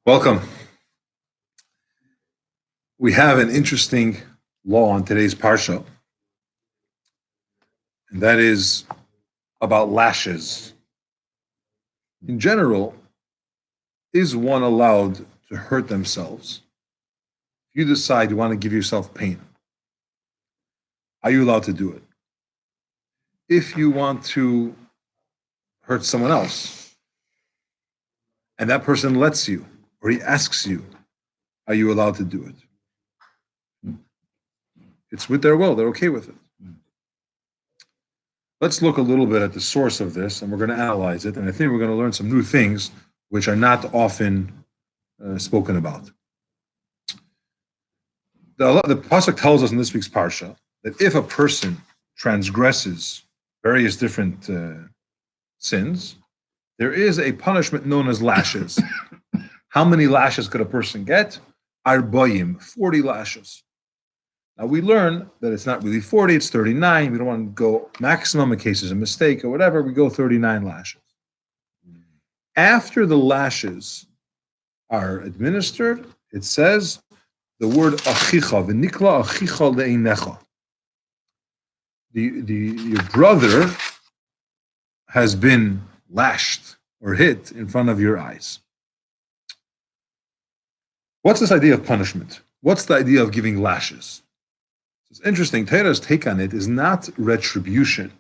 Welcome. We have an interesting law on today's parsha, and that is about lashes. In general, is one allowed to hurt themselves? If you decide you want to give yourself pain, are you allowed to do it? If you want to hurt someone else, and that person lets you, or he asks you, are you allowed to do it? It's with their will, they're okay with it. Let's look a little bit at the source of this, and we're going to analyze it, and I think we're going to learn some new things which are not often spoken about. The pasuk tells us in this week's parsha that if a person transgresses various different sins, there is a punishment known as lashes. How many lashes could a person get? Arboim, 40 lashes. Now we learn that it's not really 40, it's 39. We don't want to go maximum in case there's a mistake or whatever. We go 39 lashes. After the lashes are administered, it says the word achicha, v'nikla achicha le'einecha. Your brother has been lashed or hit in front of your eyes. What's this idea of punishment? What's the idea of giving lashes? It's interesting. Torah's take on it is not retribution.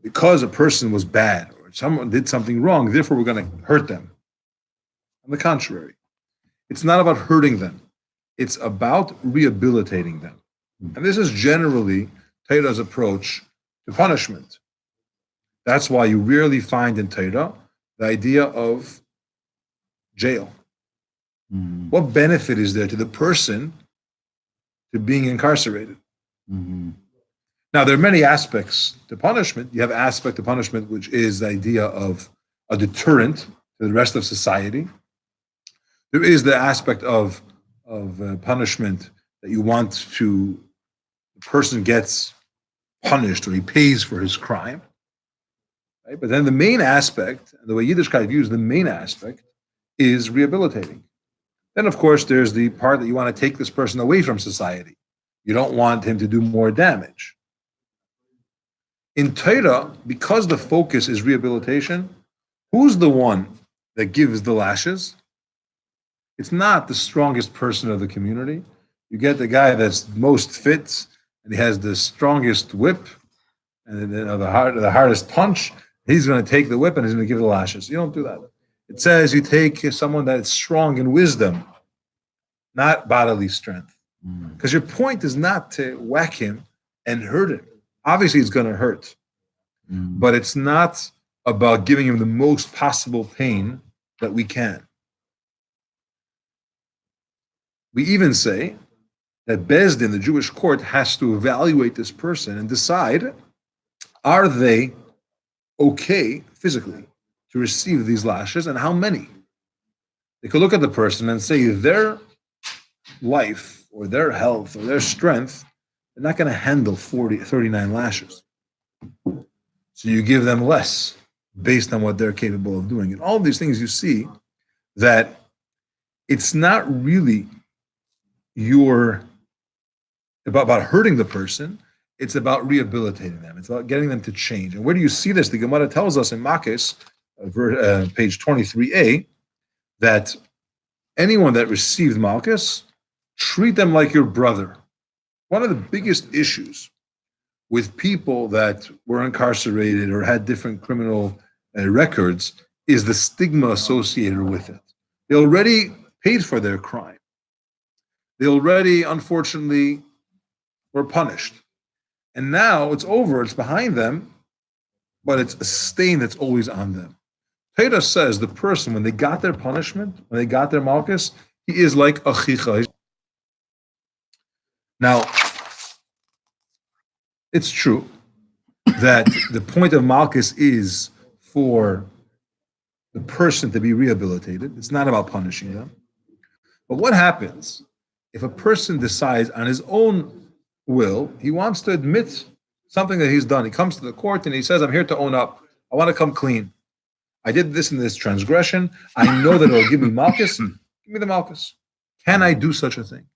Because a person was bad or someone did something wrong, therefore we're going to hurt them. On the contrary, it's not about hurting them. It's about rehabilitating them. And this is generally Torah's approach to punishment. That's why you rarely find in Torah the idea of jail. What benefit is there to the person to being incarcerated? Now, there are many aspects to punishment. You have aspect of punishment, which is the idea of a deterrent to the rest of society. There is the aspect of punishment that you want to, the person gets punished or he pays for his crime. Right? But then the main aspect, the way Yiddishkeit views the main aspect, is rehabilitating. Then, of course, there's the part that you want to take this person away from society. You don't want him to do more damage. In Torah, because the focus is rehabilitation, who's the one that gives the lashes? It's not the strongest person of the community. You get the guy that's most fit, and he has the strongest whip, and the hardest punch. He's going to take the whip and he's going to give the lashes. You don't do that. It says you take someone that's strong in wisdom, not bodily strength. Because your point is not to whack him and hurt him. Obviously, it's going to hurt. But it's not about giving him the most possible pain that we can. We even say that Beis Din, the Jewish court, has to evaluate this person and decide, are they okay physically to receive these lashes, and how many? They could look at the person and say their life or their health or their strength, they're not going to handle 39 lashes. So you give them less based on what they're capable of doing. And all of these things you see that it's not really about hurting the person, it's about rehabilitating them. It's about getting them to change. And where do you see this? The Gemara tells us in Makis, page 23a, that anyone that received Malchus, treat them like your brother. One of the biggest issues with people that were incarcerated or had different criminal records is the stigma associated with it. They already paid for their crime. They already, unfortunately, were punished. And now it's over, it's behind them, but it's a stain that's always on them. Torah says the person, when they got their punishment, when they got their malchus, he is like achicha. Now, it's true that the point of malchus is for the person to be rehabilitated. It's not about punishing them. But what happens if a person decides on his own will, he wants to admit something that he's done. He comes to the court and he says, I'm here to own up. I want to come clean. I did this and this transgression. I know that it'll give me malchus, Give me the malchus. Can I do such a thing?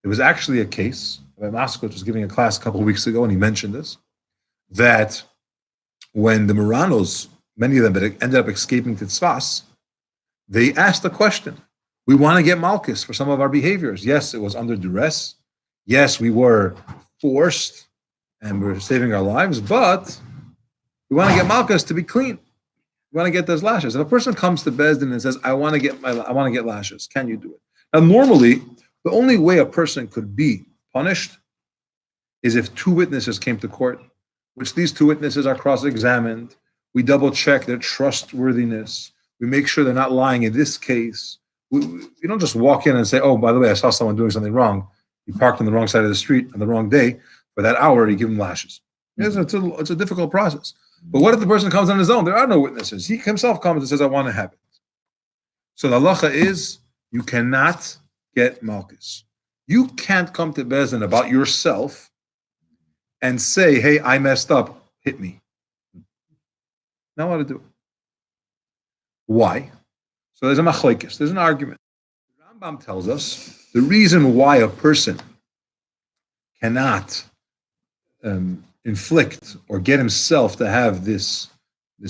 There was actually a case. Rabbi Moskowitz was giving a class a couple of weeks ago, and he mentioned this, that when the Moranos, many of them that ended up escaping to Tzfas, they asked the question, we want to get malchus for some of our behaviors. Yes, it was under duress. Yes, we were forced and we're saving our lives, but we want to get malchus to be clean. We want to get those lashes. If a person comes to Beis Din and says, I want to get lashes, can you do it? Now, normally, the only way a person could be punished is if two witnesses came to court, which these two witnesses are cross-examined. We double-check their trustworthiness. We make sure they're not lying in this case. You don't just walk in and say, oh, by the way, I saw someone doing something wrong. He parked on the wrong side of the street on the wrong day. For that hour, you give him lashes. It's a difficult process. But what if the person comes on his own? There are no witnesses. He himself comes and says, I want to have it. So the halacha is, you cannot get malchus. You can't come to Beis Din about yourself and say, hey, I messed up, hit me. Not allowed to do it. Why? So there's a machlokes, there's an argument. The Rambam tells us the reason why a person cannot inflict or get himself to have this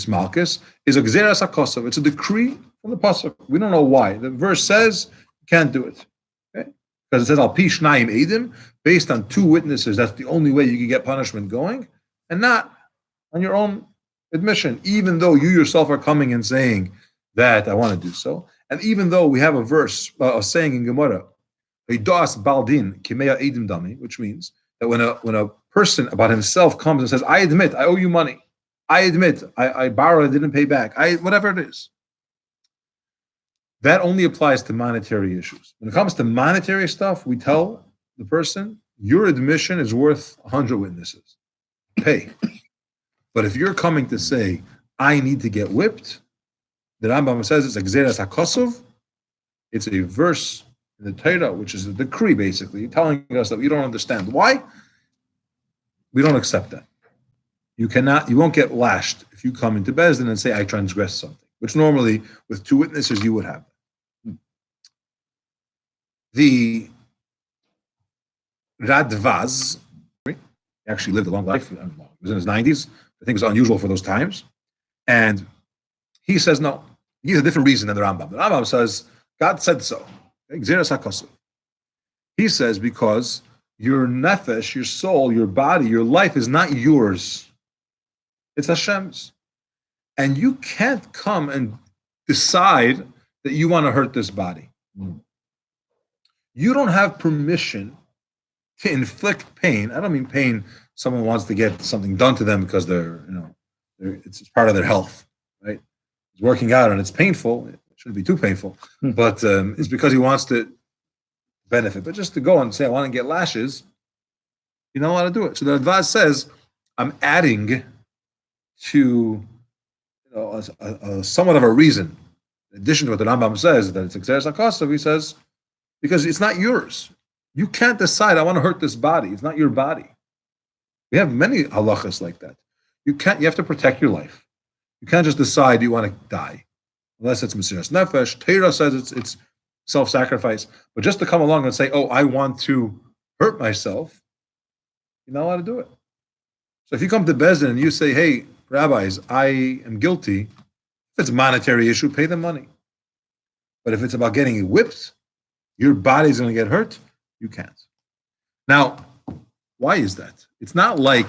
malchus is a gzeras hakosov. It's a decree from the pasuk. We don't know why. The verse says you can't do it. Okay? Because it says al pi shnayim edim, based on two witnesses. That's the only way you can get punishment going, and not on your own admission. Even though you yourself are coming and saying that I want to do so, and even though we have a verse, a saying in Gemara, "Hidas baldin kimeya edim dami," which means that when a person about himself comes and says, I admit, I owe you money. I admit, I borrowed, I didn't pay back. Whatever it is. That only applies to monetary issues. When it comes to monetary stuff, we tell the person, your admission is worth 100 witnesses. Pay. But if you're coming to say, I need to get whipped, the Rambam says it's a gzeras hakosov. It's a verse in the Torah, which is a decree, basically, telling us that we don't understand. Why? We don't accept that. You won't get lashed if you come into Beis Din and say, I transgressed something, which normally with two witnesses you would have. The Radvaz, he actually lived a long life. He was in his 90s. I think it was unusual for those times. And he says, no, he has a different reason than the Rambam. The Rambam says, God said so. He says, because your nefesh, your soul, your body, your life is not yours. It's Hashem's. And you can't come and decide that you want to hurt this body. You don't have permission to inflict pain. I don't mean pain. Someone wants to get something done to them because it's part of their health, right? It's working out and it's painful. It shouldn't be too painful, but it's because he wants to benefit. But just to go and say, I want to get lashes, you're not allowed to do it. So the Advaz says, I'm adding to a somewhat of a reason, in addition to what the Rambam says, that it's gzeras hakosov, he says, because it's not yours. You can't decide, I want to hurt this body. It's not your body. We have many halachas like that. You have to protect your life. You can't just decide you want to die. Unless it's mesiras nefesh. Torah says it's self-sacrifice. But just to come along and say, oh, I want to hurt myself, you're not allowed to do it. So if you come to Beis Din and you say, hey, rabbis, I am guilty, if it's a monetary issue, pay them money. But if it's about getting whipped, your body's going to get hurt, you can't. Now, why is that? It's not like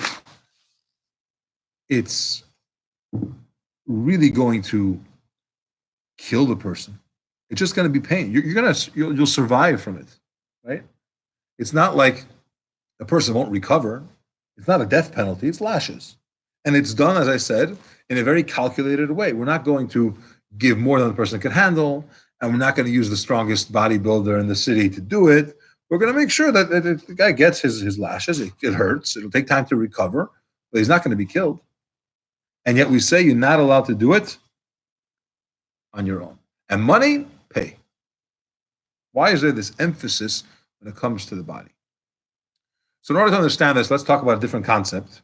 it's really going to kill the person. It's just going to be pain. You'll survive from it, right? It's not like a person won't recover. It's not a death penalty. It's lashes, and it's done, as I said, in a very calculated way. We're not going to give more than the person can handle, and we're not going to use the strongest bodybuilder in the city to do it. We're going to make sure that the guy gets his lashes. It hurts. It'll take time to recover, but he's not going to be killed. And yet we say you're not allowed to do it on your own. And money, pay. Why is there this emphasis when it comes to the body? So in order to understand this, let's talk about a different concept,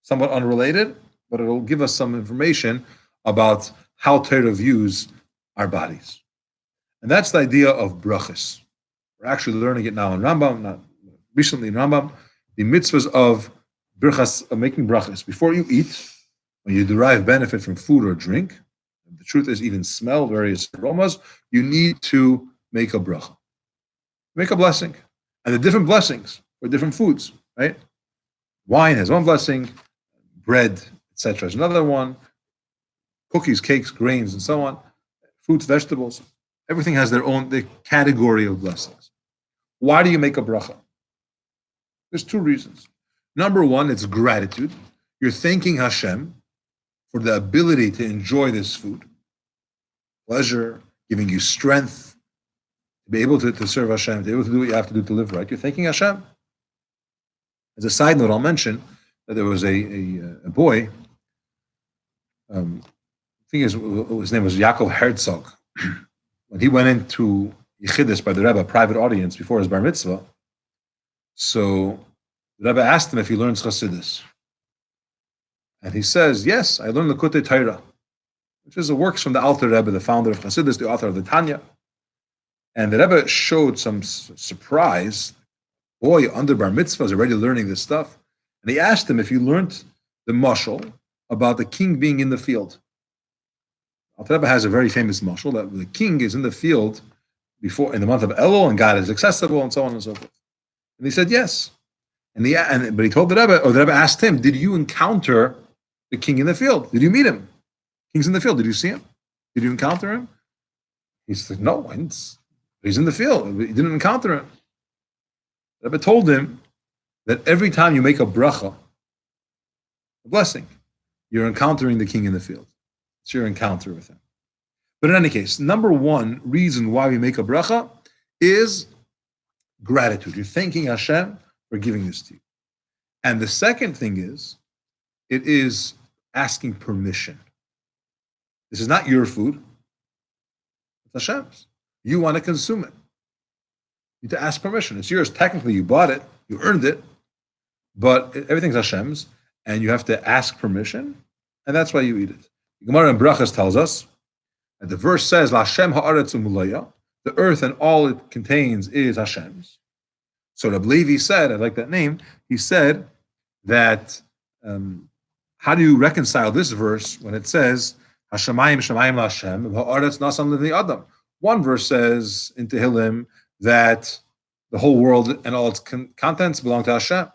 somewhat unrelated, but it'll give us some information about how Torah views our bodies. And that's the idea of brachas. We're actually learning it now in Rambam, not recently in Rambam, the mitzvahs of brachas, of making brachas. Before you eat, when you derive benefit from food or drink, and the truth is even smell various aromas, you need to make a bracha. Make a blessing. And the different blessings for different foods, right? Wine has one blessing, bread, etc. is another one, cookies, cakes, grains, and so on, fruits, vegetables. Everything has the category of blessings. Why do you make a bracha? There's two reasons. Number one, it's gratitude. You're thanking Hashem for the ability to enjoy this food, pleasure, giving you strength, to be able to serve Hashem, to be able to do what you have to do to live right. You're thanking Hashem. As a side note, I'll mention that there was a boy, I think his name was Yaakov Herzog. When he went into Yechidus by the Rebbe, a private audience before his bar mitzvah, so the Rebbe asked him if he learns Chassidus. And he says, yes, I learned the Likutei Torah, which is the works from the Alter Rebbe, the founder of Chassidus, the author of the Tanya. And the Rebbe showed some surprise. Boy, under bar mitzvah is already learning this stuff. And he asked him if he learned the mashal about the king being in the field. Alter Rebbe has a very famous mashal that the king is in the field before in the month of Elul, and God is accessible, and so on and so forth. And he said yes. But he told the Rebbe, or the Rebbe asked him, did you encounter the king in the field? Did you meet him? King's in the field. Did you see him? Did you encounter him? He said, no, he's in the field. He didn't encounter him. The Rebbe told him that every time you make a bracha, a blessing, you're encountering the king in the field. It's your encounter with him. But in any case, number one reason why we make a bracha is gratitude. You're thanking Hashem for giving this to you. And the second thing is, it is asking permission. This is not your food. It's Hashem's. You want to consume it. You need to ask permission. It's yours. Technically, you bought it. You earned it. But everything's Hashem's. And you have to ask permission. And that's why you eat it. The Gemara in Brachas tells us, and the verse says, "L'Hashem ha'aretz u'mulaya," the earth and all it contains is Hashem's. So Rabbi Levi said, I like that name, he said that, how do you reconcile this verse when it says, Hashemayim shemayim la'Hashem, ha'aretz nasan l'vnei adam? One verse says in Tehillim that the whole world and all its contents belong to Hashem.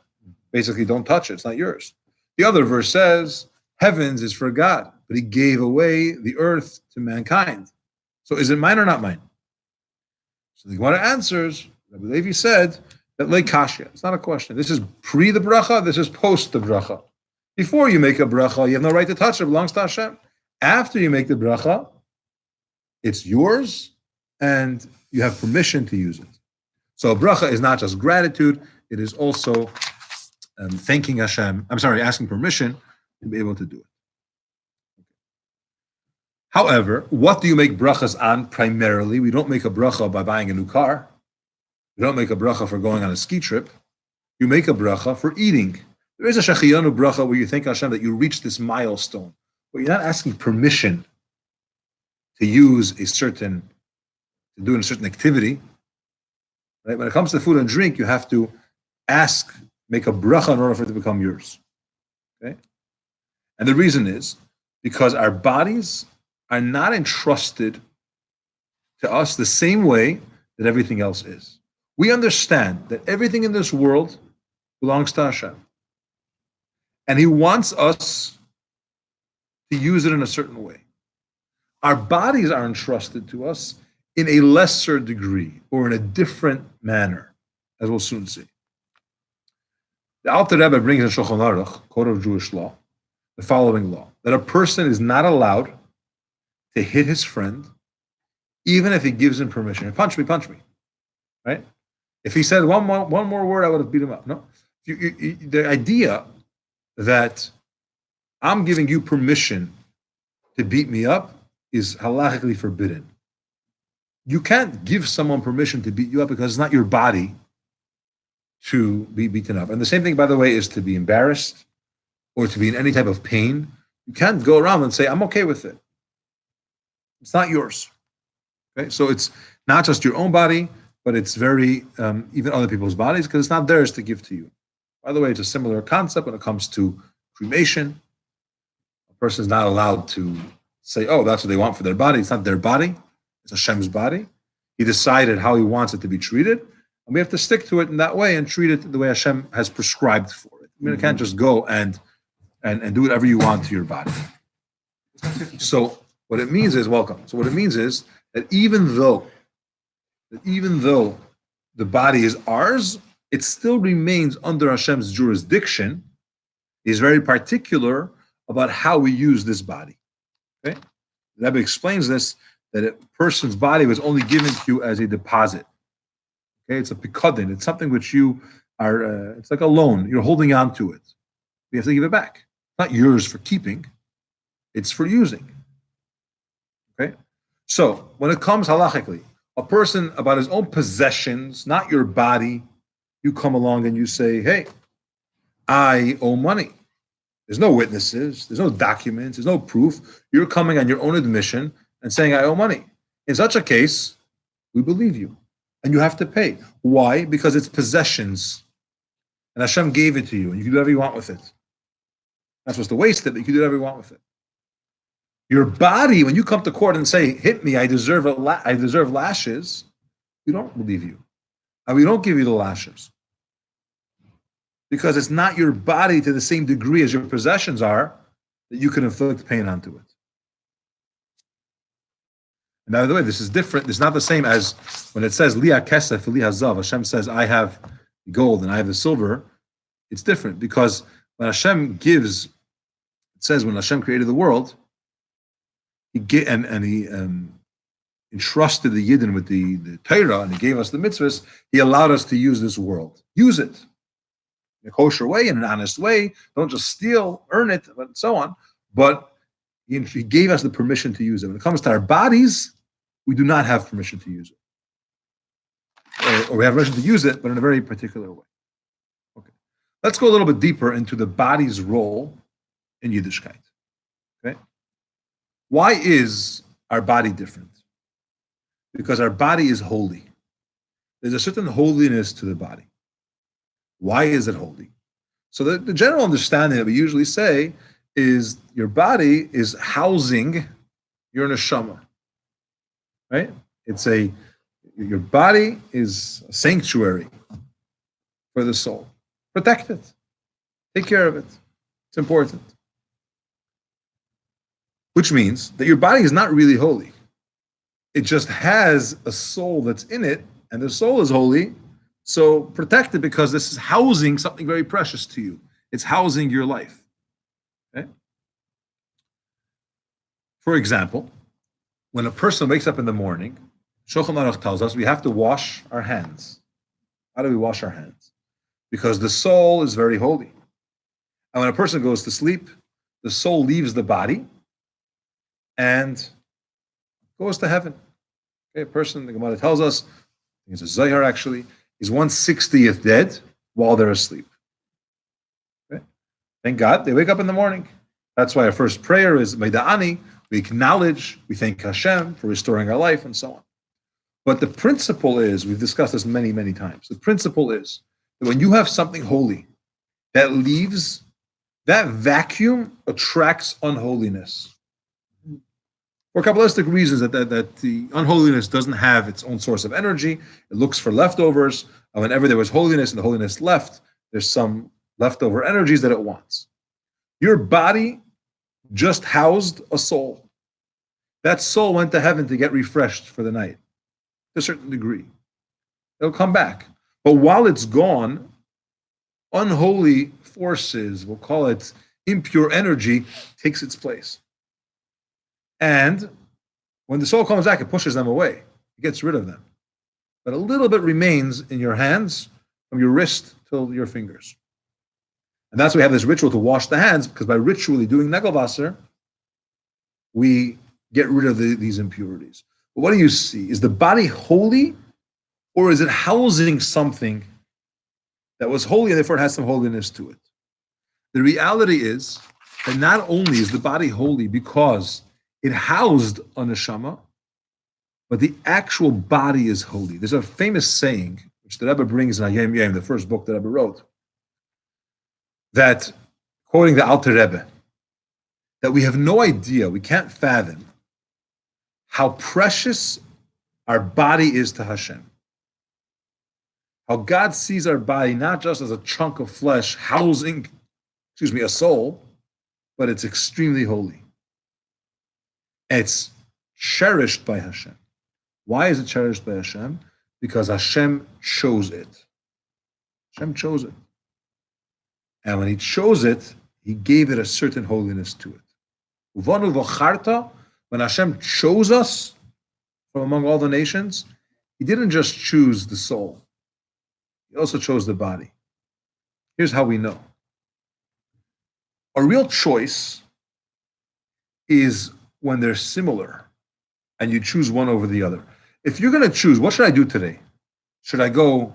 Basically, don't touch it, it's not yours. The other verse says, heavens is for God, but he gave away the earth to mankind. So is it mine or not mine? So the Gemara answers, Rabbi Levi said, that le kashya. It's not a question. This is pre the bracha, this is post the bracha. Before you make a bracha, you have no right to touch it, it belongs to Hashem. After you make the bracha, it's yours, and you have permission to use it. So a bracha is not just gratitude, it is also thanking Hashem, asking permission to be able to do it. However, what do you make brachas on primarily? We don't make a bracha by buying a new car. We don't make a bracha for going on a ski trip. You make a bracha for eating. There is a shechiyanu bracha where you thank Hashem that you reached this milestone, but you're not asking permission to do a certain activity. Right? When it comes to food and drink, you have to make a bracha in order for it to become yours. Okay? And the reason is because our bodies are not entrusted to us the same way that everything else is. We understand that everything in this world belongs to Hashem. And he wants us to use it in a certain way. Our bodies are entrusted to us in a lesser degree or in a different manner, as we'll soon see. The Alter Rebbe brings in Shulchan Aruch, Code of Jewish Law, the following law, that a person is not allowed to hit his friend, even if he gives him permission. Punch me, right? If he said one more word, I would have beat him up. No, the idea that I'm giving you permission to beat me up is halachically forbidden. You can't give someone permission to beat you up because it's not your body to be beaten up. And the same thing, by the way, is to be embarrassed or to be in any type of pain. You can't go around and say, I'm okay with it. It's not yours. Okay, so Not just your own body, but it's very, even other people's bodies, because it's not theirs to give to you. By the way, it's a similar concept when it comes to cremation. A person is not allowed to say, oh, that's what they want for their body. It's not their body, it's Hashem's body. He decided how he wants it to be treated, and we have to stick to it in that way and treat it the way Hashem has prescribed for it. I mean, you can't just go and do whatever you want to your body. So what it means is, welcome. So what it means is that even though the body is ours, it still remains under Hashem's jurisdiction. He's very particular about how we use this body. Okay? The Rabbi explains this, that a person's body was only given to you as a deposit. Okay, it's a pikadon. It's something which you are, it's like a loan. You're holding on to it. You have to give it back. It's not yours for keeping. It's for using. Okay? So, when it comes halachically, a person about his own possessions, not your body, you come along and you say, hey, I owe money. There's no witnesses. There's no documents. There's no proof. You're coming on your own admission and saying, I owe money. In such a case, we believe you. And you have to pay. Why? Because it's possessions. And Hashem gave it to you, and you can do whatever you want with it. Not supposed to waste it, but you can do whatever you want with it. Your body, when you come to court and say, hit me, I deserve lashes, we don't believe you. And we don't give you the lashes. Because it's not your body to the same degree as your possessions are that you can inflict pain onto it. And by the way, this is different. It's not the same as when it says, Liya kesef li hazav. Hashem says, I have gold and I have the silver. It's different because when Hashem gives, it says when Hashem created the world, he entrusted the Yidden with the Torah and he gave us the mitzvahs. He allowed us to use this world. Use it in a kosher way, in an honest way. Don't just steal, earn it, and so on. But he gave us the permission to use it. When it comes to our bodies, we do not have permission to use it. Or we have permission to use it, but in a very particular way. Okay. Let's go a little bit deeper into the body's role in Yiddishkeit. Okay. Why is our body different? Because our body is holy. There's a certain holiness to the body. Why is it holy? So the general understanding that we usually say is your body is housing your neshama, right? Your body is a sanctuary for the soul. Protect it. Take care of it. It's important. Which means that your body is not really holy. It just has a soul that's in it, and the soul is holy. So protect it because this is housing something very precious to you. It's housing your life. Okay? For example, when a person wakes up in the morning, Shulchan Aruch tells us we have to wash our hands. How do we wash our hands? Because the soul is very holy. And when a person goes to sleep, the soul leaves the body and goes to heaven. Okay, a person, the Gemara tells us, I think it's a Zohar actually, is 1/60th dead while they're asleep. Okay? Thank God they wake up in the morning. That's why our first prayer is Meida'ani. We acknowledge, we thank Hashem for restoring our life and so on. But the principle is, we've discussed this many, many times. The principle is that when you have something holy that leaves, that vacuum attracts unholiness. For Kabbalistic reasons that the unholiness doesn't have its own source of energy. It looks for leftovers. And whenever there was holiness and the holiness left, there's some leftover energies that it wants. Your body just housed a soul. That soul went to heaven to get refreshed for the night, to a certain degree. It'll come back. But while it's gone, unholy forces, we'll call it impure energy, takes its place. And when the soul comes back, it pushes them away. It gets rid of them. But a little bit remains in your hands, from your wrist till your fingers. And that's why we have this ritual to wash the hands, because by ritually doing Negelwasser, we get rid of these impurities. But what do you see? Is the body holy, or is it housing something that was holy and therefore it has some holiness to it? The reality is that not only is the body holy because it housed a neshama, but the actual body is holy. There's a famous saying, which the Rebbe brings in Hayom Yom, the first book that Rebbe wrote, that, quoting the Alter Rebbe, that we have no idea, we can't fathom how precious our body is to Hashem. How God sees our body not just as a chunk of flesh housing, a soul, but it's extremely holy. It's cherished by Hashem. Why is it cherished by Hashem? Because Hashem chose it. Hashem chose it. And when He chose it, He gave it a certain holiness to it. Uvanu v'charta, when Hashem chose us from among all the nations, He didn't just choose the soul. He also chose the body. Here's how we know. A real choice is when they're similar and you choose one over the other. If you're going to choose, what should I do today? Should I go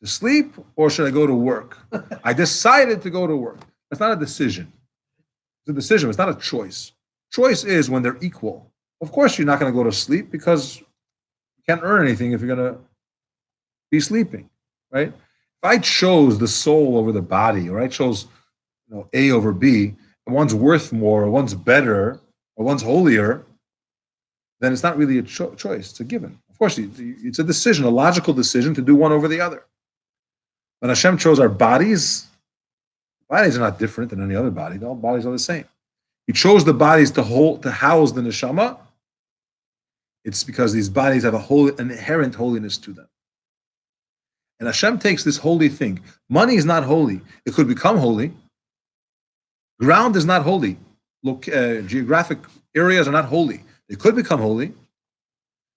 to sleep or should I go to work? I decided to go to work. That's not a decision. It's a decision. It's not a choice. Choice is when they're equal. Of course, you're not going to go to sleep because you can't earn anything if you're going to be sleeping, right? If I chose the soul over the body, or I chose A over B, and one's worth more, or one's better, or one's holier, then it's not really a choice. It's a given. Of course, it's a decision, a logical decision to do one over the other. When Hashem chose our bodies are not different than any other body. All bodies are the same. He chose the bodies to house the neshama. It's because these bodies have an inherent holiness to them. And Hashem takes this holy thing. Money is not holy. It could become holy. Ground is not holy. Geographic areas are not holy. They could become holy.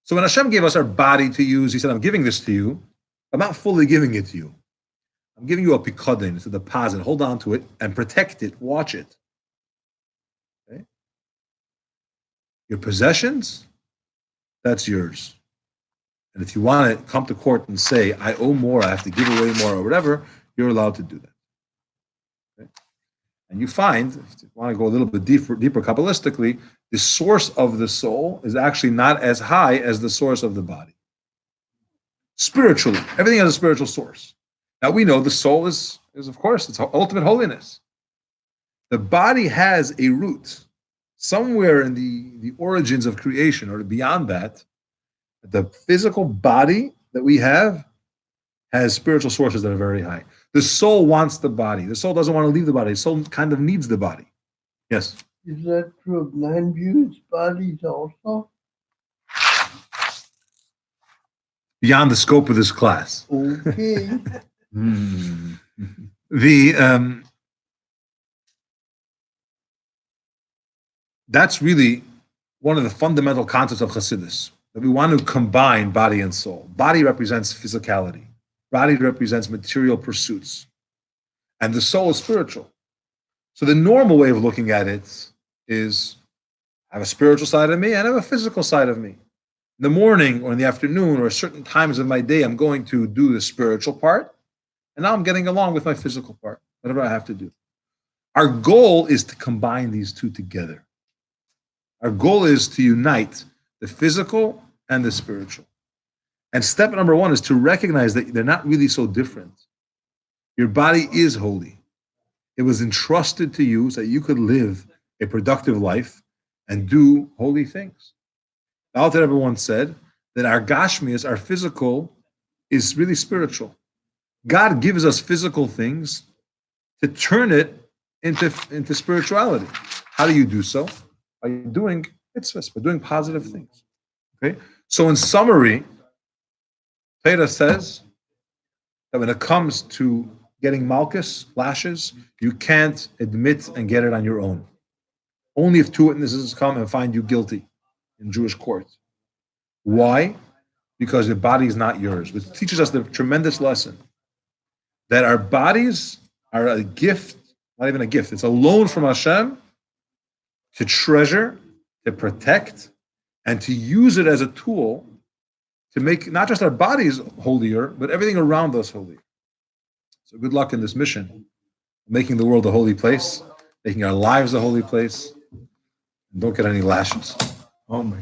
So when Hashem gave us our body to use, He said, I'm giving this to you. I'm not fully giving it to you. I'm giving you a pikadon. It's a deposit. Hold on to it and protect it. Watch it. Okay? Your possessions, that's yours. And if you want to come to court and say, I owe more, I have to give away more or whatever, you're allowed to do that. Okay? And you find, if you want to go a little bit deeper Kabbalistically, the source of the soul is actually not as high as the source of the body. Spiritually, everything has a spiritual source. Now we know the soul is of course, it's ultimate holiness. The body has a root. Somewhere in the origins of creation or beyond that, the physical body that we have has spiritual sources that are very high. The soul wants the body. The soul doesn't want to leave the body. The soul kind of needs the body. Yes? Is that true of non-Jews' bodies also? Beyond the scope of this class. Okay. That's really one of the fundamental concepts of Chassidus, that we want to combine body and soul. Body represents physicality. Body represents material pursuits. And the soul is spiritual. So the normal way of looking at it is I have a spiritual side of me and I have a physical side of me. In the morning or in the afternoon or certain times of my day, I'm going to do the spiritual part. And now I'm getting along with my physical part, whatever I have to do. Our goal is to combine these two together. Our goal is to unite the physical and the spiritual. And step number one is to recognize that they're not really so different. Your body is holy. It was entrusted to you so that you could live a productive life and do holy things. The Alter Rebbe once said that our gashmias, our physical, is really spiritual. God gives us physical things to turn it into spirituality. How do you do so? By doing mitzvahs, by doing positive things. Okay? So in summary, Torah says that when it comes to getting malchus, lashes, you can't admit and get it on your own. Only if two witnesses come and find you guilty in Jewish court. Why? Because the body is not yours, which teaches us the tremendous lesson that our bodies are a gift, not even a gift, it's a loan from Hashem to treasure, to protect, and to use it as a tool to make not just our bodies holier, but everything around us holier. So good luck in this mission, making the world a holy place, making our lives a holy place, and don't get any lashes. Oh my.